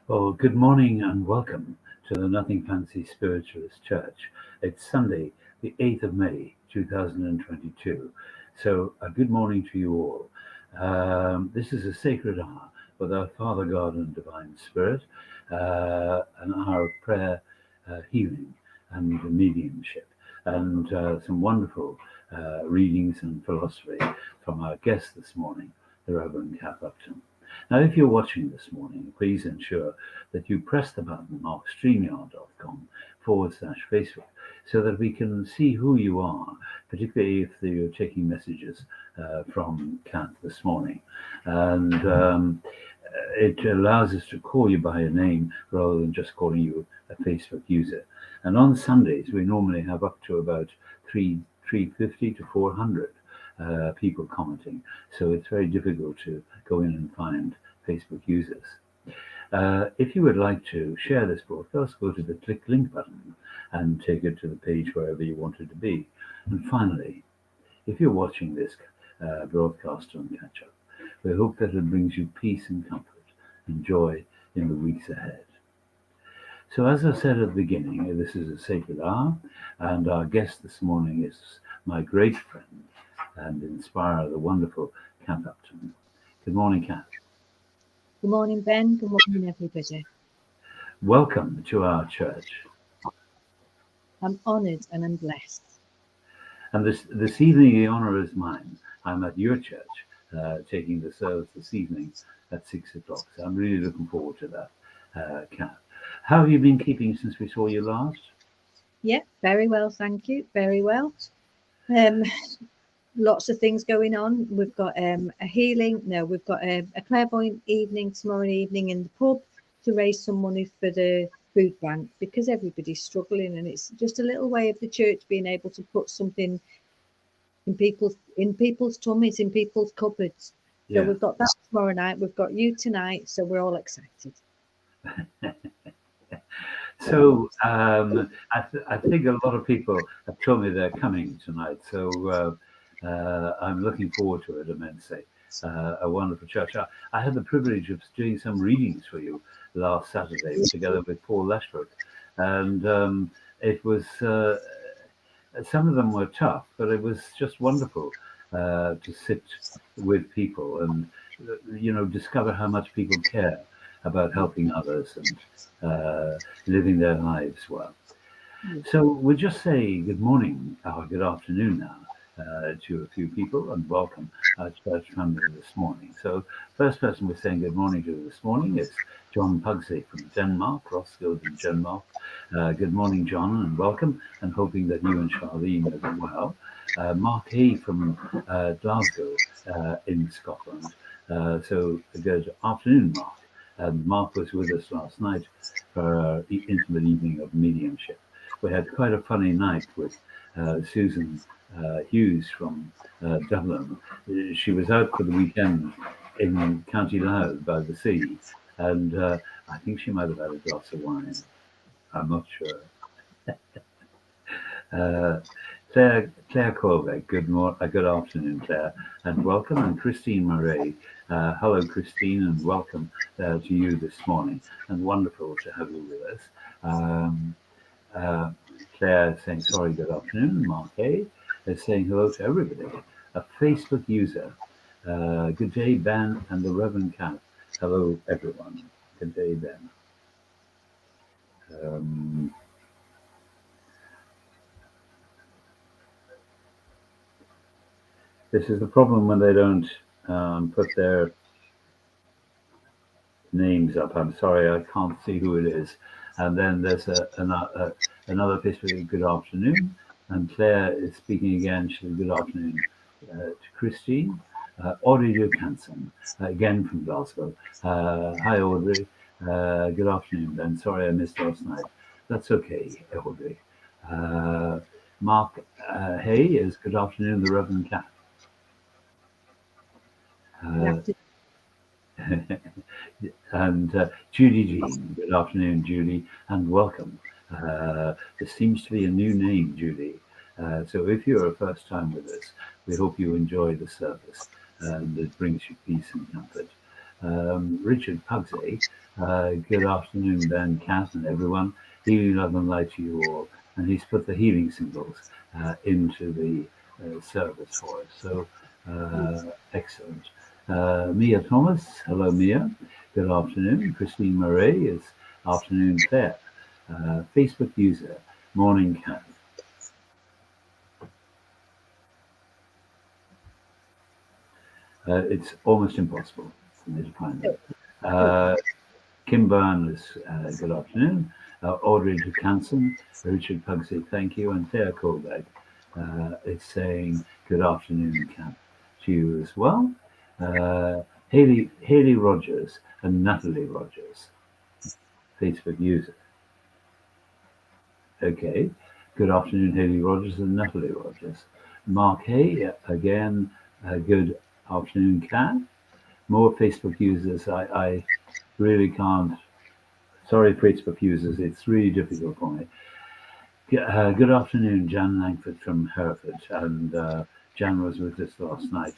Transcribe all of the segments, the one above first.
Well, good morning and welcome to the Nothing Fancy Spiritualist Church. It's Sunday, the 8th of May, 2022. So, a good morning to you all. This is a sacred hour with our Father God and Divine Spirit, an hour of prayer, healing, and mediumship, and some wonderful readings and philosophy from our guest this morning, the Reverend Kath Upton. Now, if you're watching this morning, please ensure that you press the button on streamyard.com/Facebook so that we can see who you are, particularly if you're taking messages from Kat this morning. And it allows us to call you by a name rather than just calling you a Facebook user. And on Sundays, we normally have up to about 350 to 400 people commenting. So it's very difficult to go in and find Facebook users. If you would like to share this broadcast, go to the click link button and take it to the page wherever you want it to be. And finally, if you're watching this broadcast on catch up, we hope that it brings you peace and comfort and joy in the weeks ahead. So, as I said at the beginning, this is a sacred hour, and our guest this morning is my great friend and inspirer, the wonderful Kath Upton. Good morning, Kath. Good morning, Ben. Good morning, everybody. Welcome to our church. I'm honoured and I'm blessed. And this evening, the honour is mine. I'm at your church, taking the service this evening at 6 o'clock. So I'm really looking forward to that, Kath. How have you been keeping since we saw you last? Yeah, very well, thank you. Very well. Lots of things going on. We've got we've got a clairvoyant evening tomorrow evening in the pub to raise some money for the food bank because everybody's struggling, and it's just a little way of the church being able to put something in people's tummies, in people's cupboards. So we've got that tomorrow night. We've got you tonight, so we're all excited. So I think a lot of people have told me they're coming tonight. So I'm looking forward to it immensely. A wonderful church. I had the privilege of doing some readings for you last Saturday together with Paul Leshbrook, and it was some of them were tough, but it was just wonderful to sit with people and discover how much people care about helping others and living their lives well. So we'll just say good morning or good afternoon now to a few people and welcome our church family this morning. So first person we're saying good morning to this morning is John Pugsy from Denmark, Roskilde in Denmark. Good morning, John, and welcome, and hoping that you and Charlene are doing well. Mark Hay from Glasgow in Scotland. So good afternoon, Mark. Mark was with us last night for our intimate evening of mediumship. We had quite a funny night with Susan Hughes from Dublin. She was out for the weekend in County Louth by the sea, and I think she might have had a glass of wine. I'm not sure. Claire Colbeck, good afternoon, Claire, and welcome. And Christine Murray, hello, Christine, and welcome to you this morning. And wonderful to have you with us. Claire saying sorry, good afternoon. Mark A is saying hello to everybody. A Facebook user. Good day, Ben and the Reverend Kath. Hello, everyone. Good day, Ben. This is the problem when they don't put their names up. I'm sorry, I can't see who it is. And then there's another Facebook, good afternoon. And Claire is speaking again. She says good afternoon to Christine. Audrey Lucanson, again from Glasgow. Hi, Audrey. Good afternoon, Ben. Sorry I missed last night. That's okay, Audrey. Mark Hay is good afternoon, the Reverend Kath. And Judy Jean, good afternoon, Judy, and welcome. This seems to be a new name, Judy. So if you're a first time with us, we hope you enjoy the service and it brings you peace and comfort. Richard Pugsy, good afternoon, Ben, Kath, and everyone. Healing, love, and light to you all. And he's put the healing symbols into the service for us. So excellent. Mia Thomas, hello, Mia. Good afternoon. Christine Murray is afternoon, Claire. Facebook user, morning, Kath. It's almost impossible for me to find them. Kim Byrne is good afternoon. Audrey Ducanson, Richard Pugsy, thank you. And Thea Colbeck is saying good afternoon, Kath, to you as well. Haley Rogers and Natalie Rogers, Facebook user. Okay. Good afternoon, Haley Rogers and Natalie Rogers. Mark Hay, again, good afternoon, Kath. More Facebook users. I really can't. Sorry, Facebook users. It's really difficult for me. Good afternoon, Jan Langford from Hereford. And Jan was with us last night.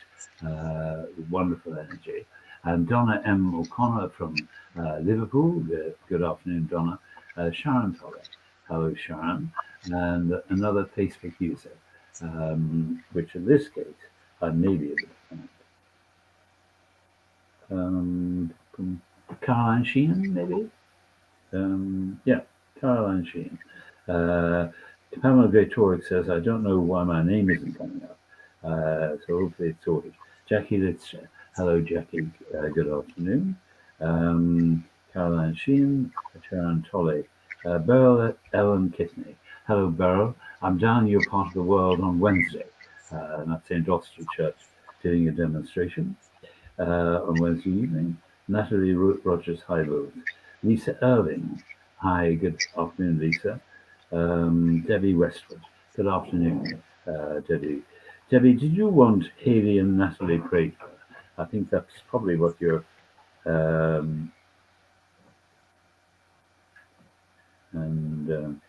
Wonderful energy. And Donna M. O'Connor from Liverpool. Good afternoon, Donna. Sharon Toller. Hello, Sharon. And another Facebook user, which in this case, I may be able to find. Caroline Sheehan, maybe? Yeah, Caroline Sheehan. Pamela Greatoric says, I don't know why my name isn't coming up. So hopefully it's sorted. Jackie Litzer. Hello, Jackie. Good afternoon. Caroline Sheehan. Sharon Tolley. Beryl Ellen Kitney. Hello, Beryl. I'm down in your part of the world on Wednesday. And at St. Austell Church doing a demonstration on Wednesday evening. Natalie Rogers, hi, Rose. Lisa Irving, hi, good afternoon, Lisa. Debbie Westwood, good afternoon, Debbie. Debbie, did you want Haley and Natalie prayed for? I think that's probably what you're.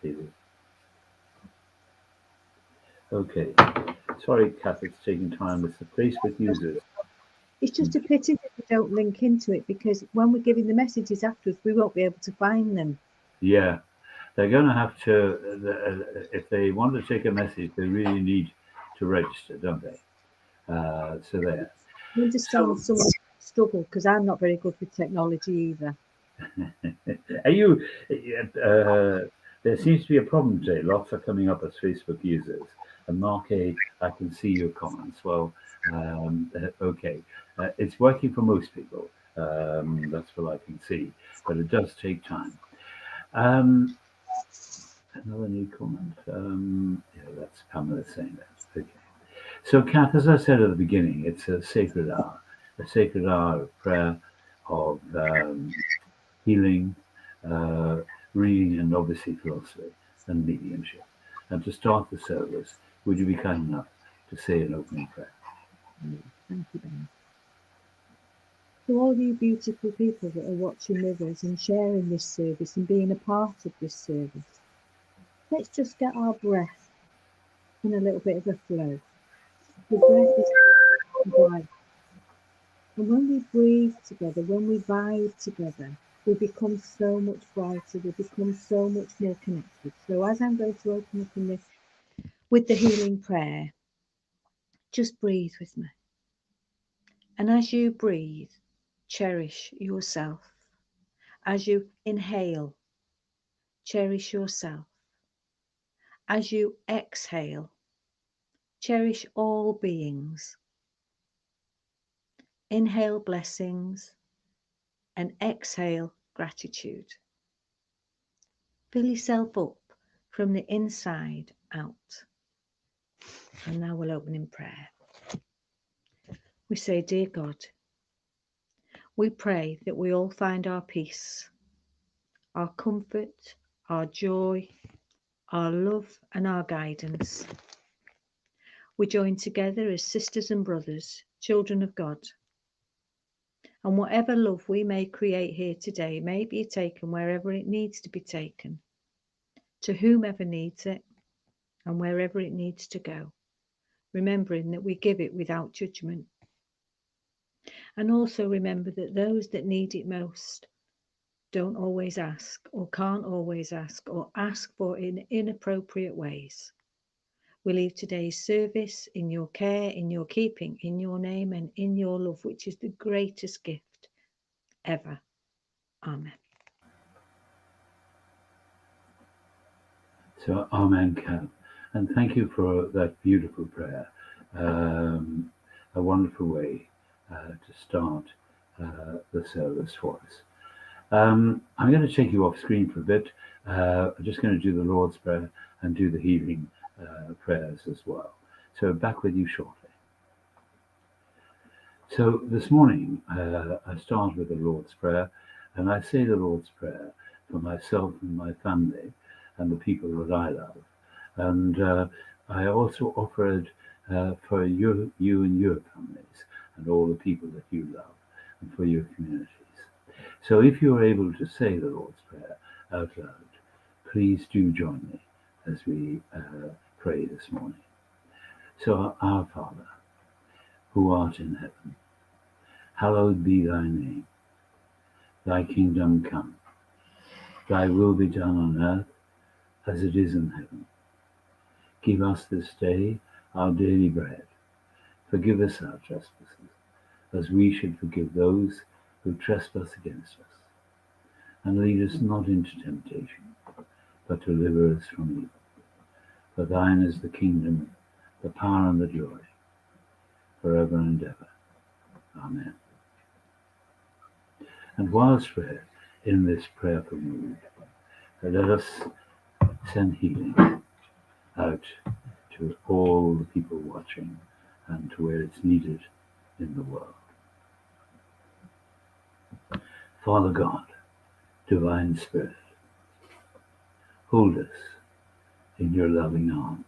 Haley. Okay. Sorry, Kath, it's taking time with the Facebook users. It's just a pity that we don't link into it, because when we're giving the messages afterwards, we won't be able to find them. Yeah, they're going to have to, if they want to take a message, they really need to register, don't they? So there. I understand some struggle, because I'm not very good with technology either. Are you? There seems to be a problem today. Lots are coming up as Facebook users. And Mark A, I can see your comments. Well, okay. It's working for most people. That's what I can see. But it does take time. Another new comment. Yeah, that's Pamela saying that. Okay. So, Kath, as I said at the beginning, it's a sacred hour of prayer, of healing, reading, and obviously philosophy and mediumship. And to start the service, would you be kind enough to say an opening prayer? Thank you, Ben. To all you beautiful people that are watching with us and sharing this service and being a part of this service, let's just get our breath in a little bit of a flow. The breath is life. And when we breathe together, when we vibe together, we become so much brighter, we become so much more connected. So as I'm going to open up with the healing prayer, just breathe with me. And as you breathe, cherish yourself. As you inhale, cherish yourself. As you exhale, cherish all beings. Inhale blessings and exhale gratitude. Fill yourself up from the inside out. And now we'll open in prayer. We say, dear God, we pray that we all find our peace, our comfort, our joy, our love and our guidance. We join together as sisters and brothers, children of God. And whatever love we may create here today may be taken wherever it needs to be taken, to whomever needs it, and wherever it needs to go, remembering that we give it without judgment. And also remember that those that need it most don't always ask, or can't always ask, or ask for in inappropriate ways. We leave today's service in your care, in your keeping, in your name, and in your love, which is the greatest gift ever. Amen. So, Amen, Kath. And thank you for that beautiful prayer. A wonderful way to start the service for us. I'm going to take you off screen for a bit. I'm just going to do the Lord's Prayer and do the healing prayers as well. So back with you shortly. So this morning, I start with the Lord's Prayer, and I say the Lord's Prayer for myself and my family and the people that I love. And I also offer it for you and your families and all the people that you love and for your communities. So if you are able to say the Lord's Prayer out loud, please do join me as we pray this morning. So, our Father, who art in heaven, hallowed be thy name. Thy kingdom come. Thy will be done on earth as it is in heaven. Give us this day our daily bread. Forgive us our trespasses, as we should forgive those who trespass against us. And lead us not into temptation, but deliver us from evil. For thine is the kingdom, the power, and the joy, forever and ever. Amen. And whilst we're in this prayerful mood, let us send healing out to all the people watching and to where it's needed in the world. Father God, Divine Spirit, hold us in your loving arms.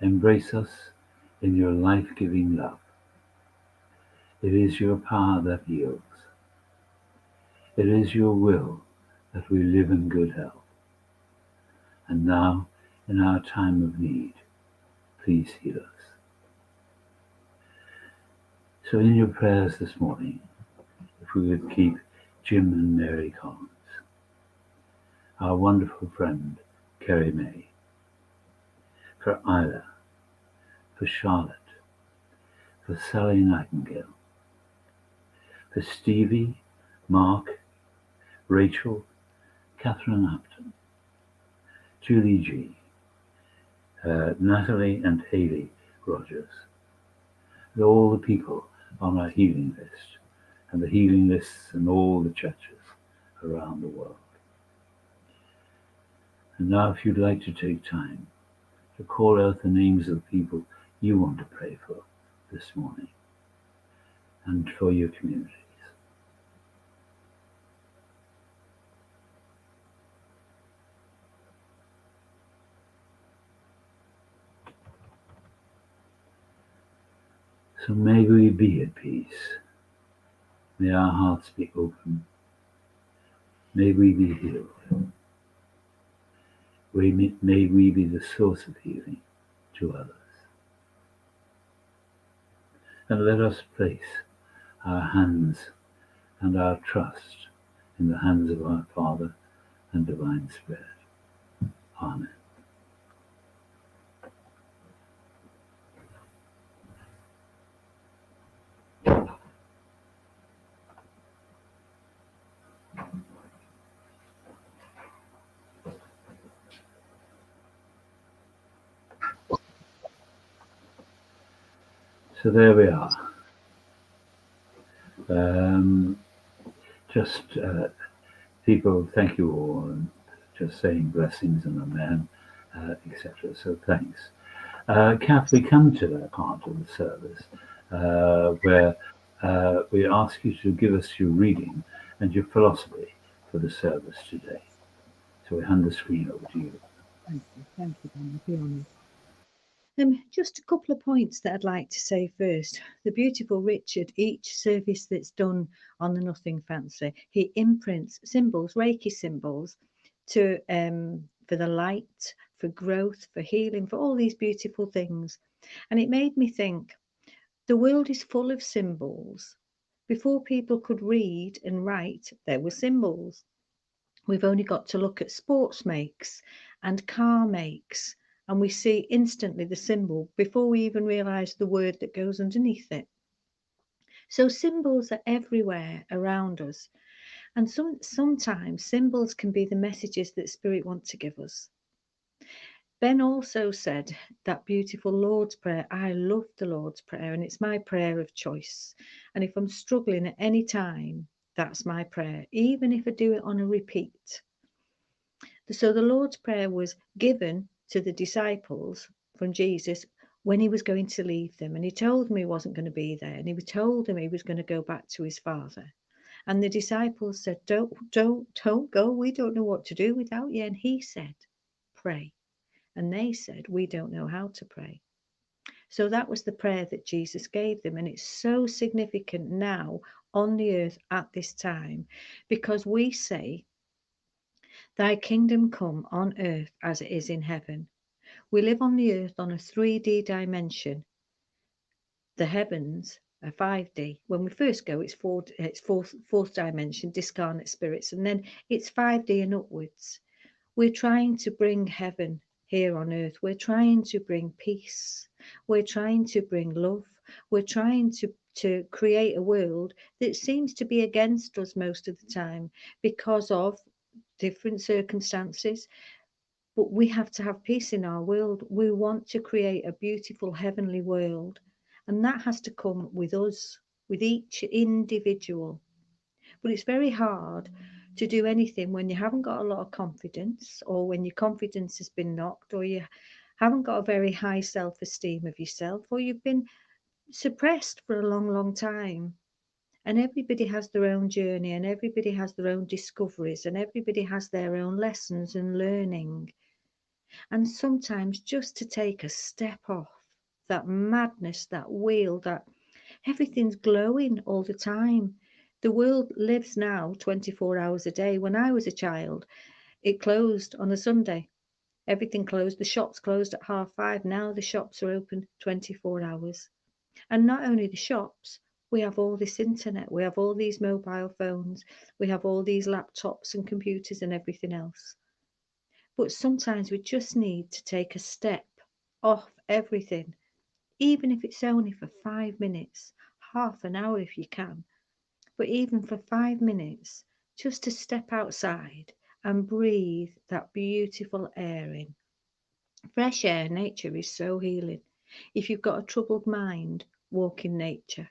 Embrace us in your life-giving love. It is your power that heals. It is your will that we live in good health. And now, in our time of need, please heal us. So in your prayers this morning, if we would keep Jim and Mary Collins, our wonderful friend Kerry May, for Isla, for Charlotte, for Sally Nightingale, for Stevie, Mark, Rachel, Catherine Upton, Julie G, Natalie and Haley Rogers, and all the people on our healing list, and the healing lists in all the churches around the world. And now if you'd like to take time to call out the names of the people you want to pray for this morning and for your communities. So may we be at peace. May our hearts be open. May we be healed. May we be the source of healing to others. And let us place our hands and our trust in the hands of our Father and Divine Spirit. Amen. So there we are. People, thank you all, and just saying blessings and amen, etc. So thanks. Kath, we come to that part of the service where we ask you to give us your reading and your philosophy for the service today. So we hand the screen over to you. Thank you, Dan. I'll be honoured. Just a couple of points that I'd like to say first. The beautiful Richard, each service that's done on the Nothing Fancy, he imprints symbols, Reiki symbols, to for the light, for growth, for healing, for all these beautiful things. And it made me think, The world is full of symbols. Before people could read and write, there were symbols. We've only got to look at sports makes and car makes, and we see instantly the symbol before we even realise the word that goes underneath it. So symbols are everywhere around us. And sometimes symbols can be the messages that Spirit wants to give us. Ben also said that beautiful Lord's Prayer. I love the Lord's Prayer, and it's my prayer of choice. And if I'm struggling at any time, that's my prayer, even if I do it on a repeat. So the Lord's Prayer was given to the disciples from Jesus when he was going to leave them. And he told them he wasn't going to be there. And he told them he was going to go back to his Father. And the disciples said, don't go. We don't know what to do without you. And he said, pray. And they said, we don't know how to pray. So that was the prayer that Jesus gave them. And it's so significant now on the earth at this time, because we say, thy kingdom come on earth as it is in heaven. We live on the earth on a 3D dimension. The heavens are 5D. When we first go, it's fourth dimension, discarnate spirits, and then it's 5D and upwards. We're trying to bring heaven here on earth. We're trying to bring peace. We're trying to bring love. We're trying to create a world that seems to be against us most of the time because of different circumstances. But we have to have peace in our world. We want to create a beautiful heavenly world. And that has to come with us, with each individual. But it's very hard to do anything when you haven't got a lot of confidence, or when your confidence has been knocked, or you haven't got a very high self-esteem of yourself, or you've been suppressed for a long, long time. And everybody has their own journey, and everybody has their own discoveries, and everybody has their own lessons and learning. And sometimes just to take a step off that madness, that wheel, that everything's glowing all the time. The world lives now 24 hours a day. When I was a child, it closed on a Sunday. Everything closed. The shops closed at 5:30. Now the shops are open 24 hours. And not only the shops, we have all this internet. We have all these mobile phones. We have all these laptops and computers and everything else. But sometimes we just need to take a step off everything, even if it's only for 5 minutes, half an hour if you can. But even for 5 minutes, just to step outside and breathe that beautiful air in. Fresh air, nature is so healing. If you've got a troubled mind, walk in nature.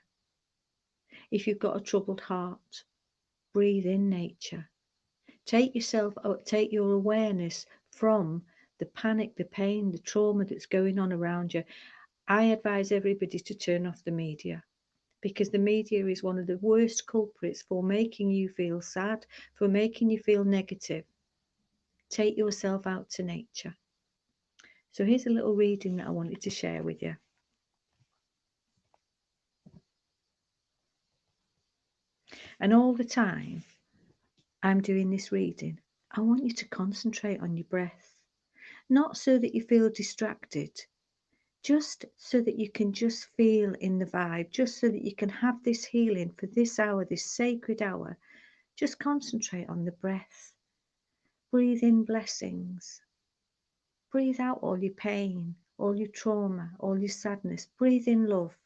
If you've got a troubled heart, breathe in nature. Take your awareness from the panic, the pain, the trauma that's going on around you. I advise everybody to turn off the media, because the media is one of the worst culprits for making you feel sad, for making you feel negative. Take yourself out to nature. So here's a little reading that I wanted to share with you. And all the time I'm doing this reading, I want you to concentrate on your breath, not so that you feel distracted, just so that you can just feel in the vibe, just so that you can have this healing for this hour, this sacred hour. Just concentrate on the breath. Breathe in blessings. Breathe out all your pain, all your trauma, all your sadness. Breathe in love.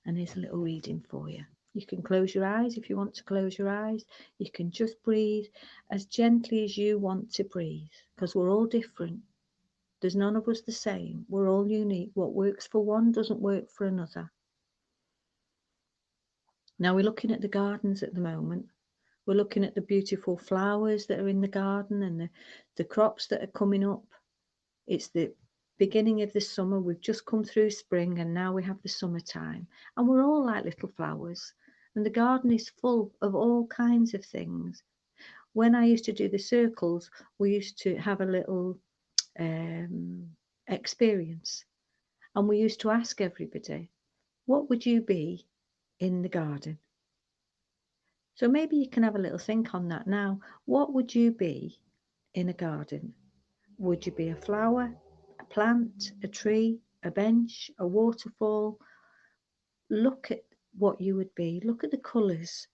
And here's a little reading for you. You can close your eyes if you want to close your eyes. You can just breathe as gently as you want to breathe, because we're all different. There's none of us the same. We're all unique. What works for one doesn't work for another. Now we're looking at the gardens at the moment. We're looking at the beautiful flowers that are in the garden, and the crops that are coming up. It's the beginning of the summer. We've just come through spring, and now we have the summertime. And we're all like little flowers. And the garden is full of all kinds of things. When I used to do the circles, we used to have a little experience. And we used to ask everybody, what would you be in the garden? So maybe you can have a little think on that now. What would you be in a garden? Would you be a flower, a plant, a tree, a bench, a waterfall. Look at what you would be. Look at the colours.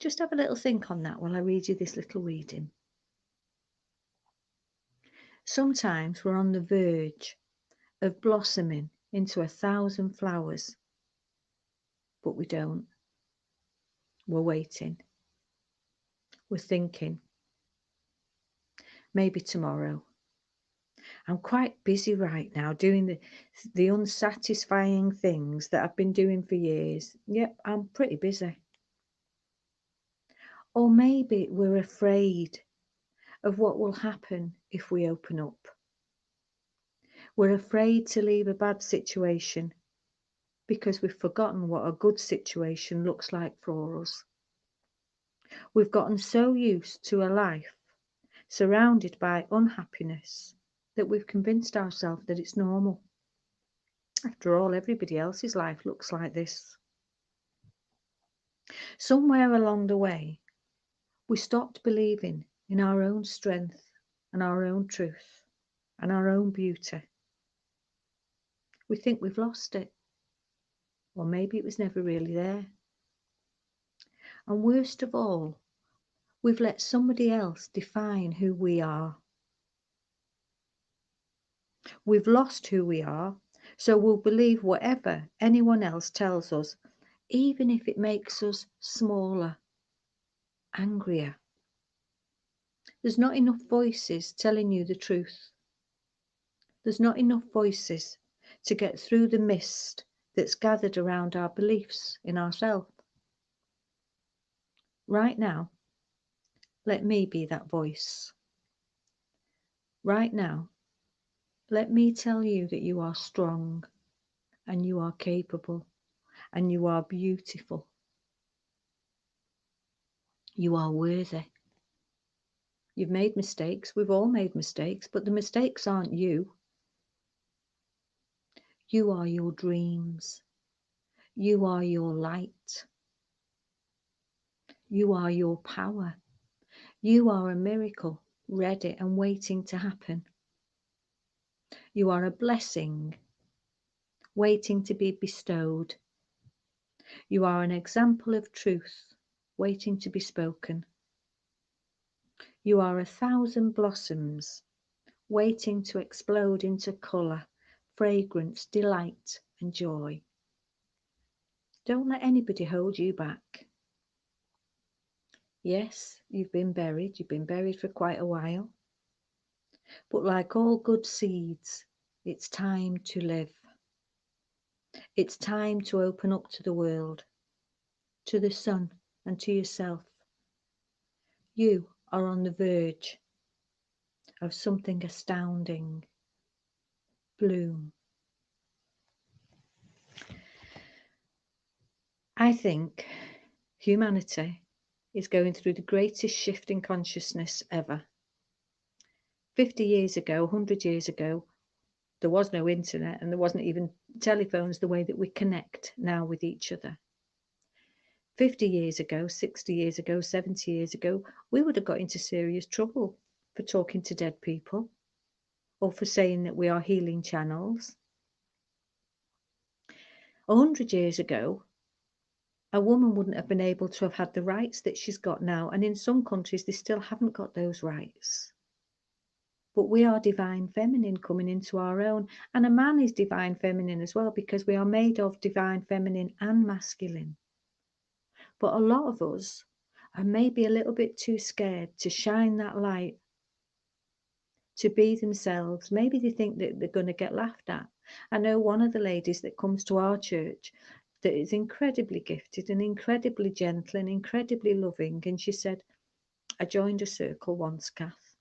Just have a little think on that while I read you this little reading. Sometimes we're on the verge of blossoming into 1,000 flowers, but we don't. We're waiting. We're thinking. Maybe tomorrow. I'm quite busy right now doing the unsatisfying things that I've been doing for years. Yep, I'm pretty busy. Or maybe we're afraid of what will happen if we open up. We're afraid to leave a bad situation because we've forgotten what a good situation looks like for us. We've gotten so used to a life surrounded by unhappiness that we've convinced ourselves that it's normal. After all, everybody else's life looks like this. Somewhere along the way, we stopped believing in our own strength and our own truth and our own beauty. We think we've lost it, or maybe it was never really there. And worst of all, we've let somebody else define who we are. We've lost who we are, so we'll believe whatever anyone else tells us, even if it makes us smaller, angrier. There's not enough voices telling you the truth. There's not enough voices to get through the mist that's gathered around our beliefs in ourselves. Right now, let me be that voice. Right now, let me tell you that you are strong and you are capable and you are beautiful. You are worthy. You've made mistakes. We've all made mistakes, but the mistakes aren't you. You are your dreams. You are your light. You are your power. You are a miracle ready and waiting to happen. You are a blessing waiting to be bestowed. You are an example of truth waiting to be spoken. You are 1,000 blossoms waiting to explode into colour, fragrance, delight and joy. Don't let anybody hold you back. Yes, you've been buried for quite a while. But like all good seeds, it's time to live. It's time to open up to the world, to the sun and to yourself. You are on the verge of something astounding. Bloom. I think humanity is going through the greatest shift in consciousness ever. 50 years ago, 100 years ago, there was no internet and there wasn't even telephones the way that we connect now with each other. 50 years ago, 60 years ago, 70 years ago, we would have got into serious trouble for talking to dead people or for saying that we are healing channels. 100 years ago, a woman wouldn't have been able to have had the rights that she's got now, and in some countries they still haven't got those rights. But we are divine feminine coming into our own, and a man is divine feminine as well, because we are made of divine feminine and masculine. But a lot of us are maybe a little bit too scared to shine that light, to be themselves. Maybe they think that they're going to get laughed at. I know one of the ladies that comes to our church that is incredibly gifted and incredibly gentle and incredibly loving, and she said, I joined a circle once, Kath,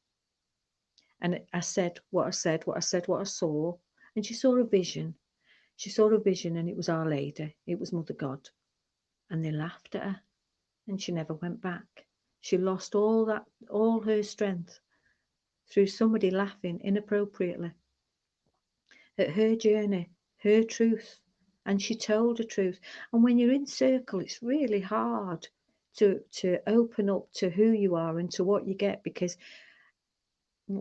and I said what I saw, and she saw a vision. She saw a vision, and it was Our Lady, it was Mother God, and they laughed at her, and she never went back. She lost all her strength through somebody laughing inappropriately at her journey, her truth. And she told the truth. And when you're in circle, it's really hard to open up to who you are and to what you get, because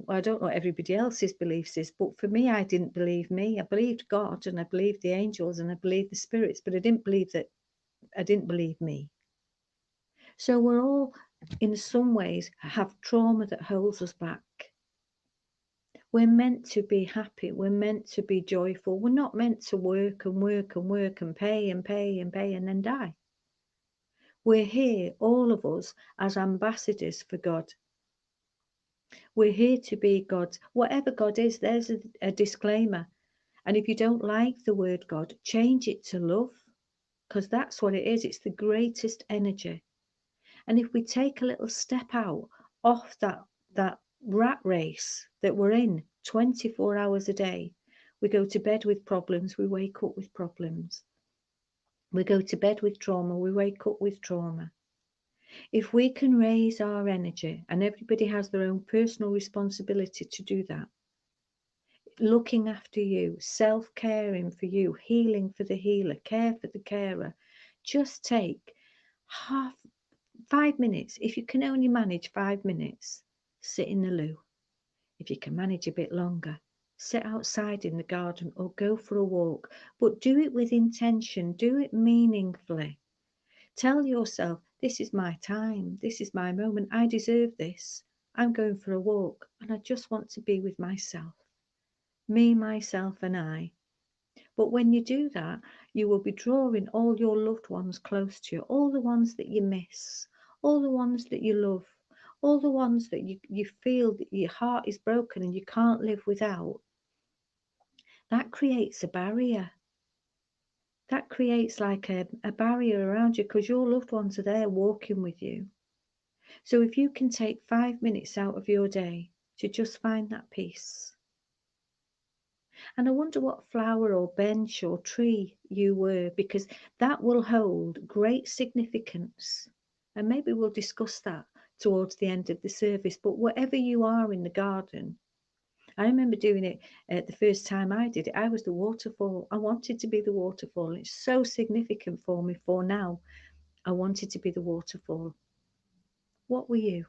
I don't know what everybody else's beliefs is, but for me, I didn't believe me. I believed God and I believed the angels and I believed the spirits, but I didn't believe me. So we're all, in some ways, have trauma that holds us back. We're meant to be happy. We're meant to be joyful. We're not meant to work and work and work and pay and pay and pay and then die. We're here, all of us, as ambassadors for God. We're here to be God's. Whatever God is, there's a disclaimer. And if you don't like the word God, change it to love, because that's what it is. It's the greatest energy. And if we take a little step out off that rat race that we're in 24 hours a day, we go to bed with problems, we wake up with problems. We go to bed with trauma, we wake up with trauma. If we can raise our energy, and everybody has their own personal responsibility to do that, looking after you, self-caring for you, healing for the healer, care for the carer, just take 5 minutes. If you can only manage 5 minutes, sit in the loo. If you can manage a bit longer, sit outside in the garden or go for a walk, but do it with intention, do it meaningfully. Tell yourself, this is my time, this is my moment, I deserve this. I'm going for a walk and I just want to be with myself. Me, myself and I. But when you do that, you will be drawing all your loved ones close to you, all the ones that you miss, all the ones that you love, all the ones that you feel that your heart is broken and you can't live without. That creates a barrier. That creates like a barrier around you because your loved ones are there walking with you. So if you can take 5 minutes out of your day to just find that peace. And I wonder what flower or bench or tree you were, because that will hold great significance. And maybe we'll discuss that towards the end of the service. But whatever you are in the garden, I remember doing it the first time I did it. I was the waterfall. I wanted to be the waterfall. It's so significant for me for now. I wanted to be the waterfall. What were you?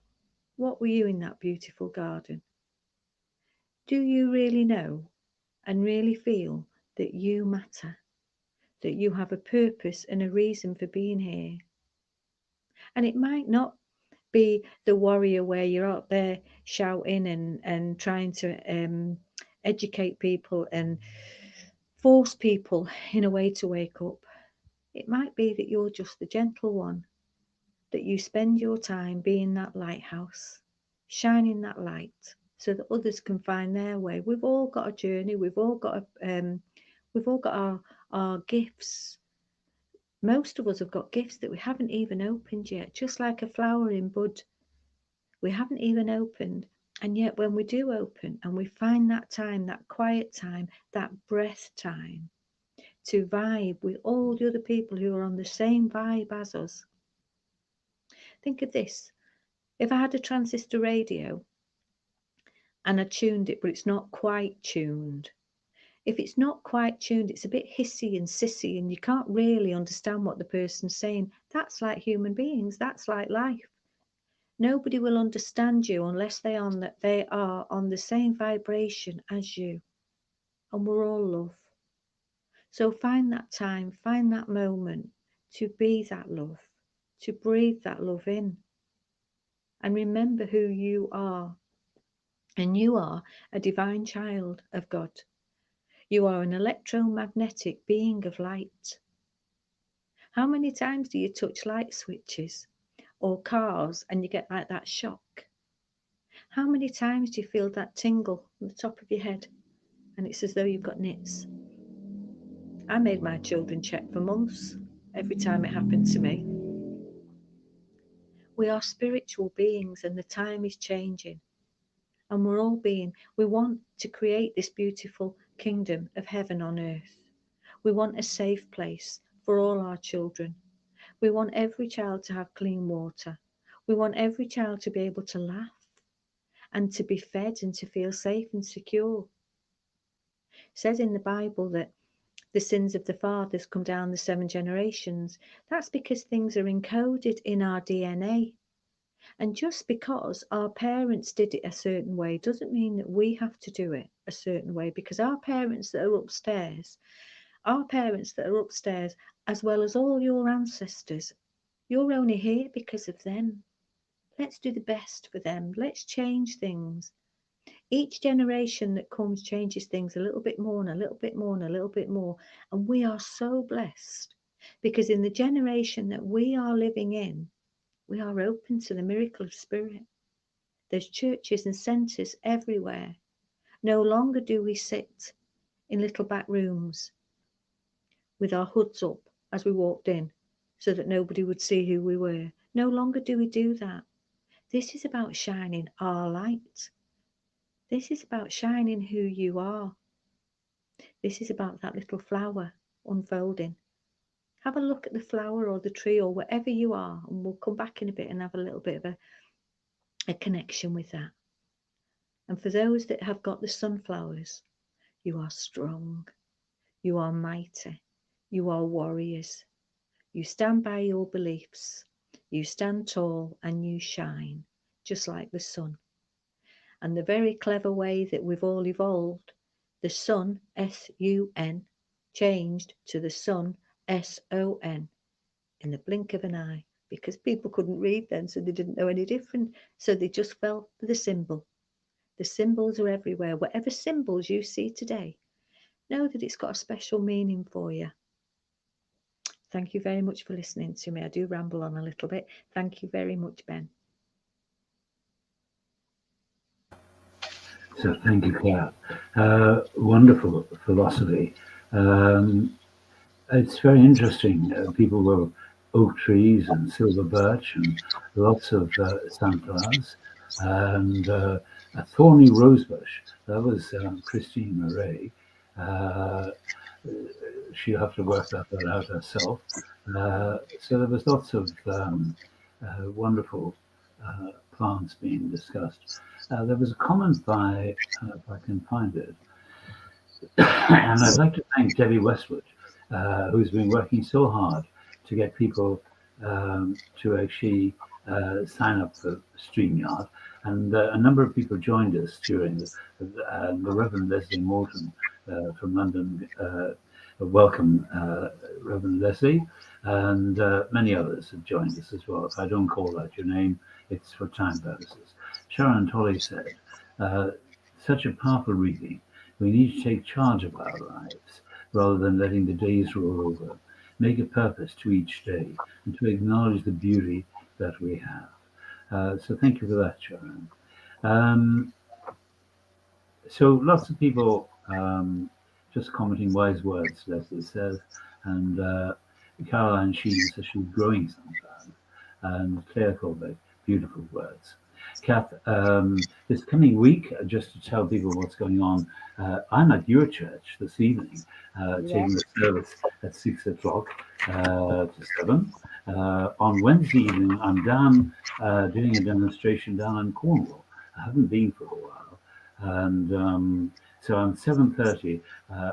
What were you in that beautiful garden? Do you really know and really feel that you matter, that you have a purpose and a reason for being here? And it might not be the warrior where you're out there shouting and trying to educate people and force people in a way to wake up. It might be that you're just the gentle one, that you spend your time being that lighthouse, shining that light so that others can find their way. We've all got a journey. We've all got our gifts. Most of us have got gifts that we haven't even opened yet, just like a flower in bud. We haven't even opened. And yet when we do open and we find that time, that quiet time, that breath time to vibe with all the other people who are on the same vibe as us. Think of this. If I had a transistor radio and I tuned it, but it's not quite tuned. If it's not quite tuned, it's a bit hissy and sissy and you can't really understand what the person's saying. That's like human beings. That's like life. Nobody will understand you unless they are on the same vibration as you. And we're all love. So find that time, find that moment to be that love, to breathe that love in. And remember who you are. And you are a divine child of God. You are an electromagnetic being of light. How many times do you touch light switches or cars and you get like that shock? How many times do you feel that tingle on the top of your head and it's as though you've got nits? I made my children check for months every time it happened to me. We are spiritual beings and the time is changing. And we want to create this beautiful kingdom of heaven on earth. We want a safe place for all our children. We want every child to have clean water. We want every child to be able to laugh and to be fed and to feel safe and secure. It says in the Bible that the sins of the fathers come down the 7 generations. That's because things are encoded in our DNA. And just because our parents did it a certain way doesn't mean that we have to do it a certain way, because our parents that are upstairs, as well as all your ancestors, you're only here because of them. Let's do the best for them. Let's change things. Each generation that comes changes things a little bit more and a little bit more and a little bit more. And we are so blessed because in the generation that we are living in, we are open to the miracle of spirit. There's churches and centres everywhere. No longer do we sit in little back rooms with our hoods up as we walked in so that nobody would see who we were. No longer do we do that. This is about shining our light. This is about shining who you are. This is about that little flower unfolding. Have a look at the flower or the tree or wherever you are, and we'll come back in a bit and have a little bit of a connection with that. And for those that have got the sunflowers, you are strong, you are mighty, you are warriors. You stand by your beliefs, you stand tall and you shine, just like the sun. And the very clever way that we've all evolved, the sun, S-U-N, changed to the sun, S-O-N, in the blink of an eye, because people couldn't read then, so they didn't know any different. So they just fell for the symbol. The symbols are everywhere. Whatever symbols you see today, know that it's got a special meaning for you. Thank you very much for listening to me. I do ramble on a little bit. Thank you very much, Ben. So thank you, Claire. Wonderful philosophy. It's very interesting. People were oak trees and silver birch and lots of sunflowers and a thorny rosebush. That was Christine Murray. She'll have to work that out herself. So there was lots of wonderful plants being discussed. There was a comment by, if I can find it, and I'd like to thank Debbie Westwood, who's been working so hard to get people to actually sign up for StreamYard. And a number of people joined us during the Reverend Leslie Morton from London. Welcome, Reverend Leslie, and many others have joined us as well. If I don't call out your name, it's for time purposes. Sharon Tolley said, such a powerful reading. We need to take charge of our lives rather than letting the days roll over. Make a purpose to each day and to acknowledge the beauty that we have. So thank you for that, Sharon. So lots of people just commenting wise words, Leslie says, and Caroline Sheen says she's growing sometimes, and Claire Colbeck, beautiful words. Kath, this coming week, just to tell people what's going on, I'm at your church this evening, taking the service at 6 o'clock to 7. On Wednesday evening, I'm down doing a demonstration down in Cornwall. I haven't been for a while. And so I'm 7:30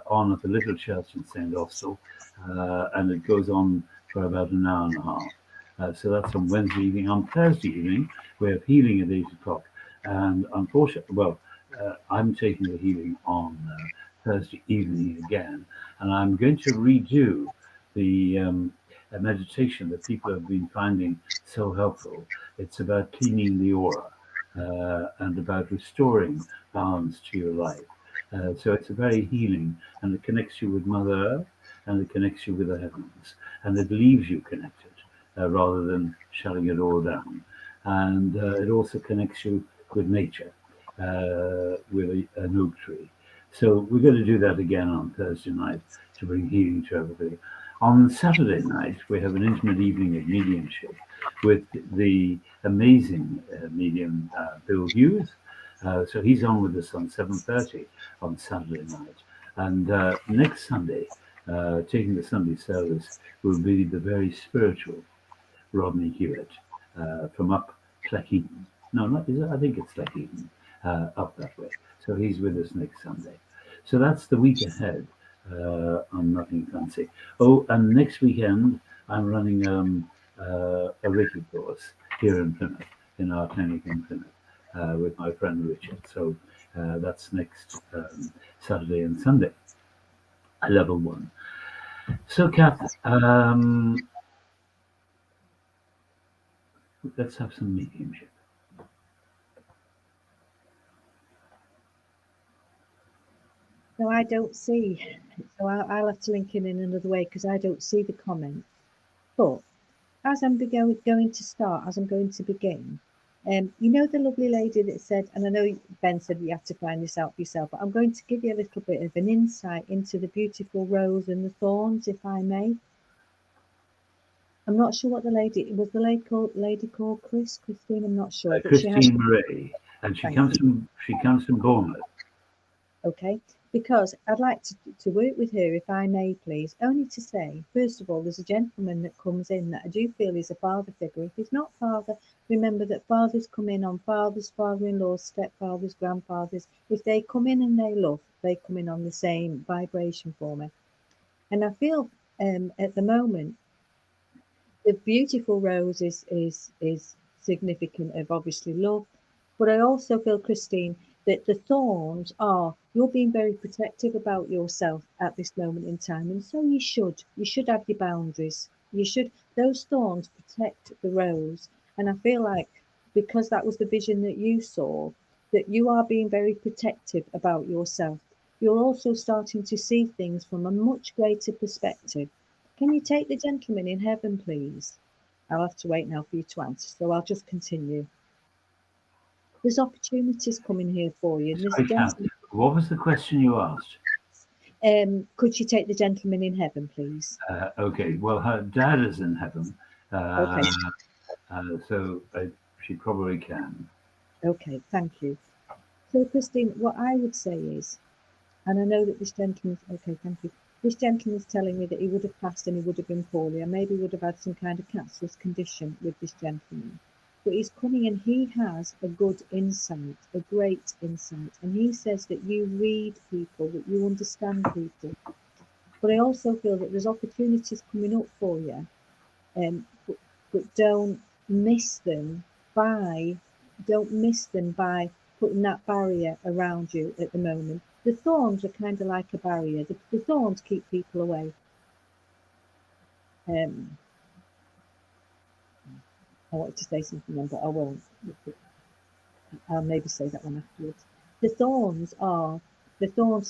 on at the Little Church in St. Austell, and it goes on for about an hour and a half. So that's on Wednesday evening. On Thursday evening, we have healing at 8 o'clock. And unfortunately, I'm taking the healing on Thursday evening again. And I'm going to redo the meditation that people have been finding so helpful. It's about cleaning the aura and about restoring balance to your life. So it's a very healing, and it connects you with Mother Earth, and it connects you with the heavens, and it leaves you connected rather than shutting it all down. And it also connects you with nature, with an oak tree. So we're going to do that again on Thursday night to bring healing to everybody. On Saturday night, we have an intimate evening of mediumship with the amazing medium Bill Hughes. So he's on with us on 7:30 on Saturday night. And next Sunday, taking the Sunday service, will be the very spiritual Rodney Hewitt from up Cleckheaton. No, not is it? I think it's Cleckheaton, up that way. So he's with us next Sunday. So that's the week ahead on Nothing Fancy. Oh, and next weekend, I'm running a Reiki course here in Plymouth. in our Tiny Infinite with my friend Richard. So that's next Saturday and Sunday, level 1. So, Kath, let's have some mediumship. So I don't see, so I'll have to link in another way because I don't see the comment. But as I'm going to start, as I'm going to begin, you know the lovely lady that said, and I know Ben said you have to find this out for yourself, but I'm going to give you a little bit of an insight into the beautiful rose and the thorns, if I may. I'm not sure what the lady was. The lady called Christine. I'm not sure, but she has. Christine Marie, and she comes from Bournemouth. Okay, because I'd like to work with her, if I may, please. Only to say, first of all, there's a gentleman that comes in that I do feel is a father figure. If he's not father, remember that fathers come in on fathers, father-in-laws, stepfathers, grandfathers. If they come in and they love, they come in on the same vibration for me. And I feel at the moment, the beautiful rose is significant of obviously love, but I also feel, Christine, that the thorns are you're being very protective about yourself at this moment in time, and so you should have your boundaries. You should those thorns protect the rose, and I feel like because that was the vision that you saw, that you are being very protective about yourself. You're also starting to see things from a much greater perspective. Can you take the gentleman in heaven, please? I'll have to wait now for you to answer, so I'll just continue. There's opportunities coming here for you. There's Sorry, Kath, what was the question you asked? Could you take the gentleman in heaven, please? Okay, well, her dad is in heaven, Okay. So she probably can. Okay, thank you. So, Christine, what I would say is, and I know that this gentleman, okay, thank you. This gentleman is telling me that he would have passed and he would have been poorly, and maybe would have had some kind of cancerous condition with this gentleman. But he's coming and he has a good insight, a great insight. And he says that you read people, that you understand people. But I also feel that there's opportunities coming up for you, but don't miss them by putting that barrier around you at the moment. The thorns are kind of like a barrier. The thorns keep people away. I wanted to say something then, but I won't. I'll maybe say that one afterwards. The thorns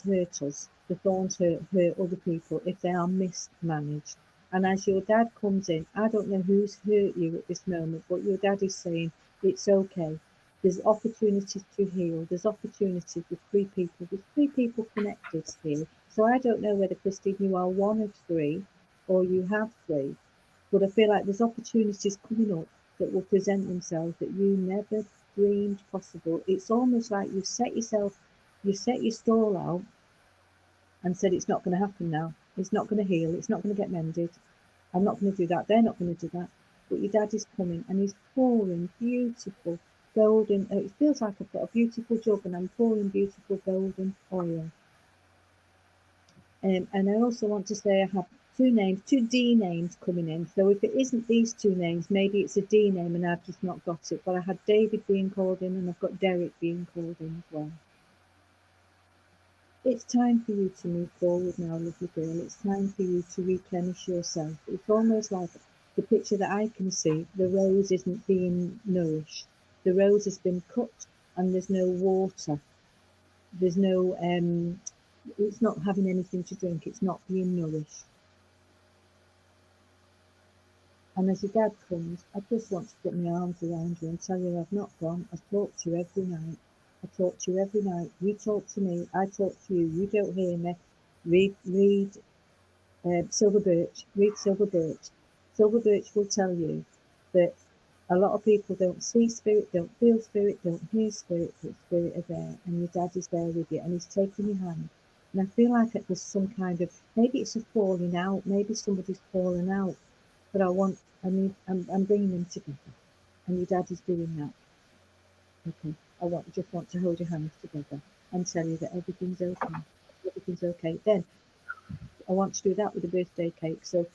hurt us. The thorns hurt other people if they are mismanaged. And as your dad comes in, I don't know who's hurt you at this moment, but your dad is saying it's okay. There's opportunities to heal. There's opportunities with 3 people. There's 3 people connected here. So I don't know whether, Christine, you are one of 3 or you have 3. But I feel like there's opportunities coming up that will present themselves that you never dreamed possible. It's almost like you set your stall out and said it's not going to happen now. It's not going to heal. It's not going to get mended. I'm not going to do that. They're not going to do that. But your dad is coming and he's pouring beautiful golden. It feels like I've got a beautiful jug and I'm pouring beautiful golden oil. And I also want to say I have 2 D names coming in. So if it isn't these 2 names, maybe it's a D name and I've just not got it. But I had David being called in and I've got Derek being called in as well. It's time for you to move forward now, lovely girl. It's time for you to replenish yourself. It's almost like the picture that I can see, the rose isn't being nourished. The rose has been cut and there's no water. There's no, it's not having anything to drink. It's not being nourished. And as your dad comes, I just want to put my arms around you and tell you I've not gone. I talk to you every night. I talk to you every night. You talk to me. I talk to you. You don't hear me. Read Silver Birch. Read Silver Birch. Silver Birch will tell you that a lot of people don't see spirit, don't feel spirit, don't hear spirit, but spirit are there. And your dad is there with you and he's taking your hand. And I feel like there's some kind of, maybe it's a falling out. Maybe somebody's fallen out. But I'm bringing them together. And your dad is doing that. Okay. Just want to hold your hands together and tell you that everything's okay. Everything's okay. Then I want to do that with a birthday cake. So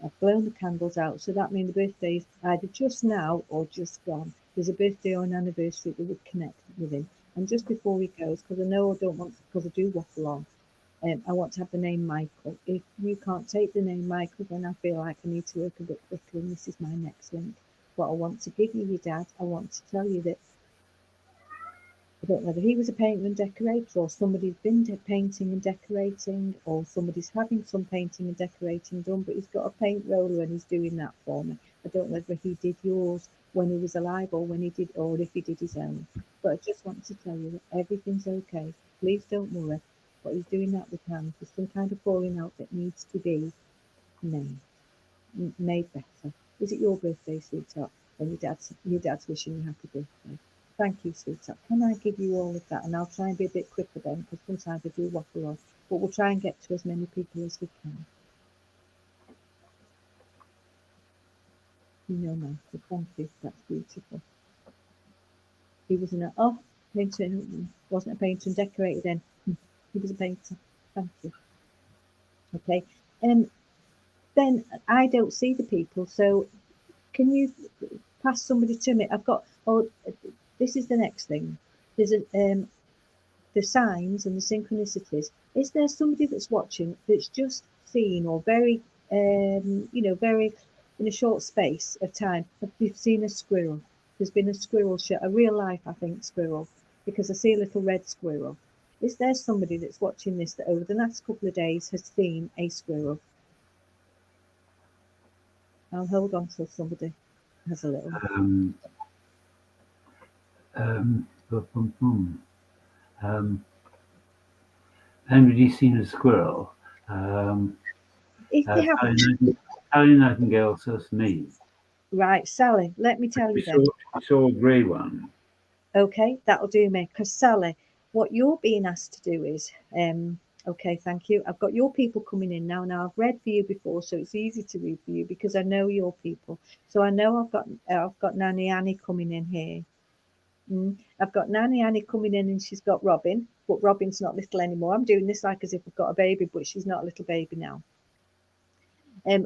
I've blown the candles out. So that means the birthday is either just now or just gone. there's a birthday or an anniversary that would connect with him. And just before he goes, because I know I don't want, because I do waffle on, I want to have the name Michael. If you can't take the name Michael, then I feel like I need to work a bit quickly, and this is my next link. What I want to give you, your dad, I want to tell you that I don't know whether he was a painter and decorator, or somebody's been painting and decorating, or somebody's having some painting and decorating done, but he's got a paint roller and he's doing that for me. I don't know whether he did yours when he was alive, or when he did, or if he did his own. But I just want to tell you that everything's okay. Please don't worry. But he's doing that with hands. There's some kind of falling out that needs to be made, made better. Is it your birthday, sweetheart? And your dad's wishing you happy birthday. Thank you, sweetheart. Can I give you all of that? And I'll try and be a bit quicker then, because sometimes I do waffle on. But we'll try and get to as many people as we can. You know, Michael, thank you. That's beautiful. He was painter, wasn't a painter and decorator then. He was a painter. Thank you. Okay. Then I don't see the people, so can you pass somebody to me? This is the next thing. There's the signs and the synchronicities. Is there somebody that's watching that's just seen, or very, very in a short space of time, have you seen a squirrel? There's been a squirrel shot, a real life, I think, squirrel, because I see a little red squirrel. Is there somebody that's watching this that over the last couple of days has seen a squirrel? I'll hold on till somebody has a little. Boom, boom. Anybody's seen a squirrel? If they haven't, Sally Nightingale says me. right, Sally, let me tell you then. We saw a grey one. Okay, that'll do me. Because Sally, what you're being asked to do is, okay, thank you. I've got your people coming in now. Now I've read for you before, so it's easy to read for you because I know your people. So I know I've got Nanny Annie coming in here. I've got Nanny Annie coming in, and she's got Robin, but Robin's not little anymore. I'm doing this like as if I've got a baby, but she's not a little baby now.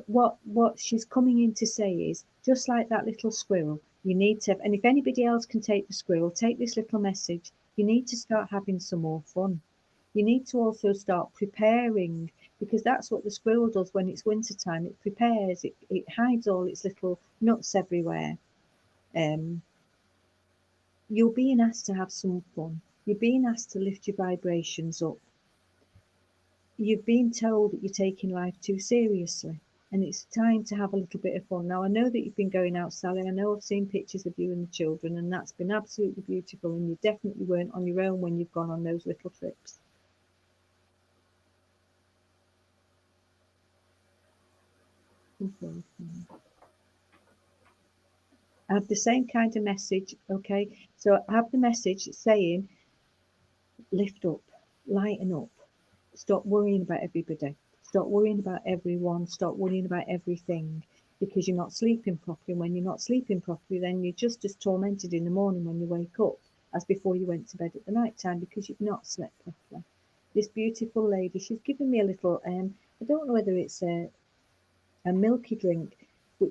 What she's coming in to say is, just like that little squirrel, you need to, and if anybody else can take the squirrel, take this little message. You need to start having some more fun. You need to also start preparing, because that's what the squirrel does when it's winter time. It prepares, it hides all its little nuts everywhere. You're being asked to have some fun. You're being asked to lift your vibrations up. You've been told that you're taking life too seriously, and it's time to have a little bit of fun. Now, I know that you've been going out, Sally. I know I've seen pictures of you and the children, and that's been absolutely beautiful. And you definitely weren't on your own when you've gone on those little trips. I have the same kind of message, okay? So I have the message saying, lift up, lighten up, stop worrying about everybody, stop worrying about everyone, stop worrying about everything, because you're not sleeping properly. When you're not sleeping properly, then you're just as tormented in the morning when you wake up as before you went to bed at the night time, because you've not slept properly. This beautiful lady, she's given me a little, I don't know whether it's a milky drink, but